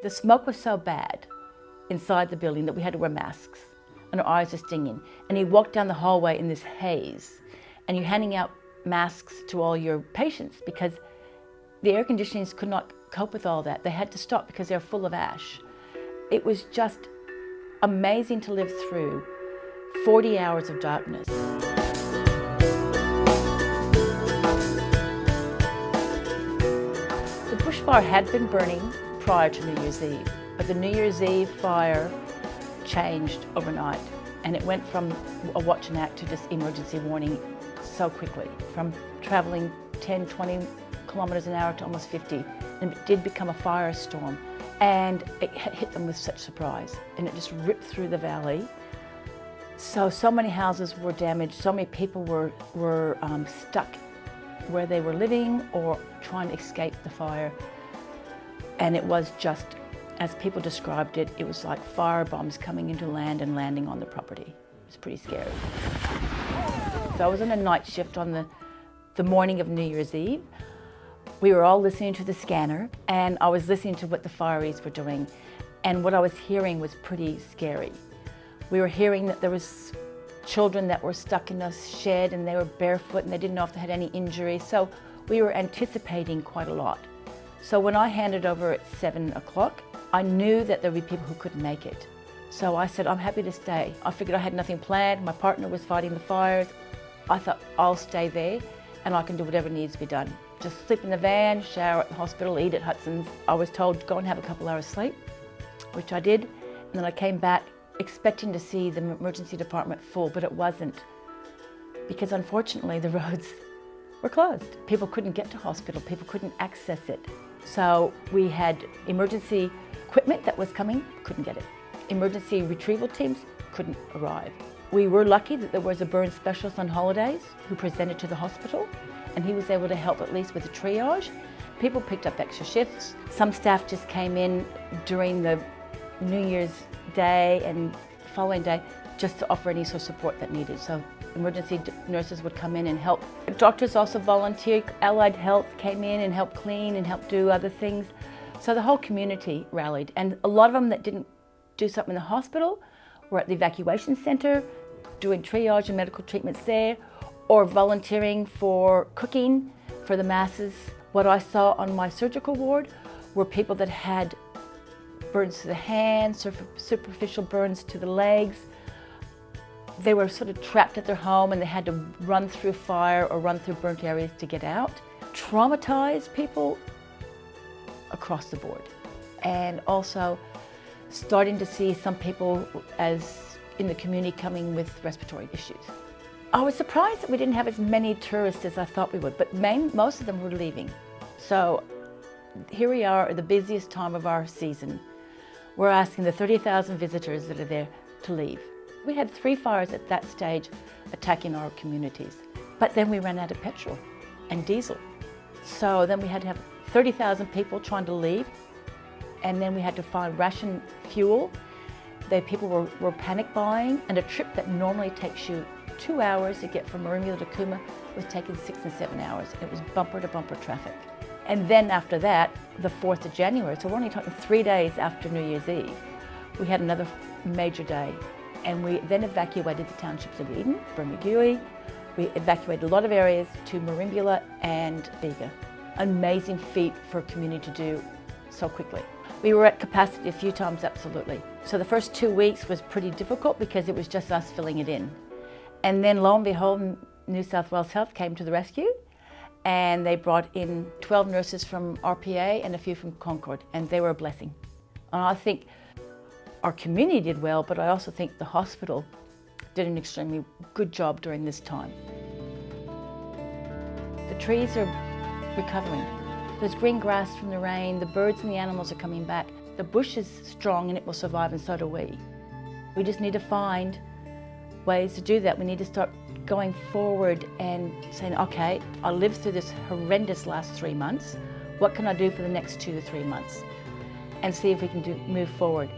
The smoke was so bad inside the building that we had to wear masks and our eyes are stinging. And you walk down the hallway in this haze and you're handing out masks to all your patients because the air conditionings could not cope with all that. They had to stop because they're full of ash. It was just amazing to live through 40 hours of darkness. The bushfire had been burning prior to New Year's Eve, but the New Year's Eve fire changed overnight, and it went from a watch and act to just emergency warning so quickly, from traveling 10, 20 kilometers an hour to almost 50, and it did become a firestorm, and it hit them with such surprise, and it just ripped through the valley. So many houses were damaged, so many people were stuck where they were living or trying to escape the fire. And it was just, as people described it, it was like fire bombs coming into land and landing on the property. It was pretty scary. So I was on a night shift on the morning of New Year's Eve. We were all listening to the scanner, and I was listening to what the fireys were doing, and what I was hearing was pretty scary. We were hearing that there was children that were stuck in a shed and they were barefoot and they didn't know if they had any injuries, so we were anticipating quite a lot. So when I handed over at 7 o'clock, I knew that there would be people who couldn't make it. So I said, I'm happy to stay. I figured I had nothing planned. My partner was fighting the fires. I thought, I'll stay there and I can do whatever needs to be done. Just sleep in the van, shower at the hospital, eat at Hudson's. I was told to go and have a couple hours sleep, which I did. And then I came back expecting to see the emergency department full, but it wasn't. Because unfortunately the roads were closed. People couldn't get to hospital, people couldn't access it. So we had emergency equipment that was coming, couldn't get it. Emergency retrieval teams couldn't arrive. We were lucky that there was a burn specialist on holidays who presented to the hospital, and he was able to help at least with the triage. People picked up extra shifts. Some staff just came in during the New Year's Day and the following day just to offer any sort of support that needed. So emergency nurses would come in and help. Doctors also volunteered. Allied Health came in and helped clean and helped do other things. So the whole community rallied, and a lot of them that didn't do something in the hospital were at the evacuation centre doing triage and medical treatments there, or volunteering for cooking for the masses. What I saw on my surgical ward were people that had burns to the hands, superficial burns to the legs. They were sort of trapped at their home and they had to run through fire or run through burnt areas to get out. Traumatized people across the board. And also starting to see some people as in the community coming with respiratory issues. I was surprised that we didn't have as many tourists as I thought we would, but most of them were leaving. So here we are at the busiest time of our season. We're asking the 30,000 visitors that are there to leave. We had 3 fires at that stage attacking our communities, but then we ran out of petrol and diesel. So then we had to have 30,000 people trying to leave, and then we had to find ration fuel. People were panic buying, and a trip that normally takes you 2 hours to get from Merimbula to Cooma was taking 6 and 7 hours. It was bumper to bumper traffic. And then after that, the 4th of January, so we're only talking 3 days after New Year's Eve, we had another major day. And we then evacuated the townships of Eden, Bermagui. We evacuated a lot of areas to Merimbula and Bega. Amazing feat for a community to do so quickly. We were at capacity a few times, absolutely. So the first 2 weeks was pretty difficult because it was just us filling it in. And then lo and behold, New South Wales Health came to the rescue, and they brought in 12 nurses from RPA and a few from Concord, and they were a blessing. And I think our community did well, but I also think the hospital did an extremely good job during this time. The trees are recovering. There's green grass from the rain, the birds and the animals are coming back. The bush is strong and it will survive, and so do we. We just need to find ways to do that. We need to start going forward and saying, okay, I lived through this horrendous last 3 months. What can I do for the next 2 to 3 months? And see if we can move forward.